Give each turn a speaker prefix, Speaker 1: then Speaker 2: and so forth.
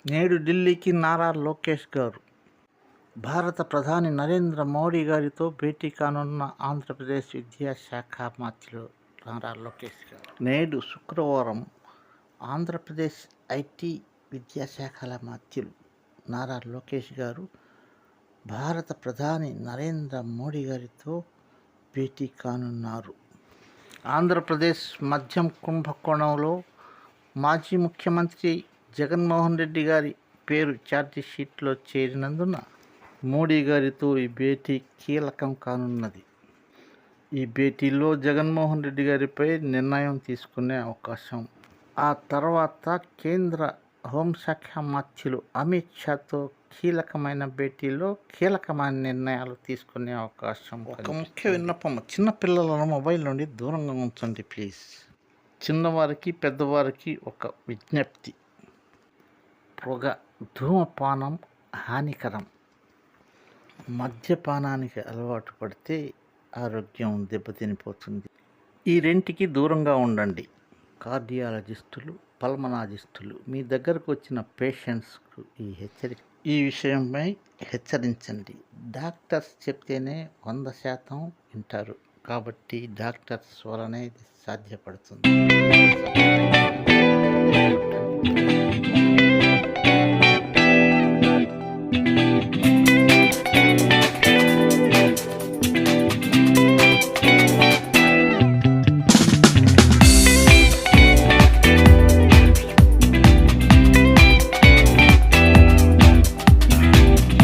Speaker 1: నేడు ఢిల్లీకి నారా లోకేష్ గారు భారత ప్రధాని నరేంద్ర మోడీ గారితో భేటీ కానున్న ఆంధ్రప్రదేశ్ విద్యాశాఖ మంత్రులు నారా లోకేష్ గారు నేడు శుక్రవారం ఆంధ్రప్రదేశ్ ఐటీ విద్యాశాఖల మంత్రులు నారా లోకేష్ గారు భారత ప్రధాని నరేంద్ర మోడీ గారితో భేటీ కానున్నారు. ఆంధ్రప్రదేశ్ మద్యం కుంభకోణంలో మాజీ ముఖ్యమంత్రి జగన్మోహన్ రెడ్డి గారి పేరు ఛార్జిషీట్లో చేరినందున మోడీ గారితో ఈ భేటీ కీలకం కానున్నది. ఈ భేటీలో జగన్మోహన్ రెడ్డి గారిపై నిర్ణయం తీసుకునే అవకాశం, ఆ తర్వాత కేంద్ర హోంశాఖ మంత్రులు అమిత్ షాతో కీలకమైన భేటీలో కీలకమైన నిర్ణయాలు తీసుకునే అవకాశం. ఒక ముఖ్య విన్నపం, చిన్నపిల్లలను మొబైల్ నుండి దూరంగా ఉంచండి ప్లీజ్. చిన్నవారికి పెద్దవారికి ఒక విజ్ఞప్తి, పొగ, ధూమపానం హానికరం. మద్యపానానికి అలవాటు పడితే ఆరోగ్యం దెబ్బతినిపోతుంది. ఈ రెంటికి దూరంగా ఉండండి. కార్డియాలజిస్టులు, పల్మనాలజిస్టులు మీ దగ్గరకు వచ్చిన పేషెంట్స్కు ఈ విషయమై హెచ్చరించండి. డాక్టర్స్ చెప్తేనే 100% వింటారు. కాబట్టి డాక్టర్స్ వలనే ఇది సాధ్యపడుతుంది.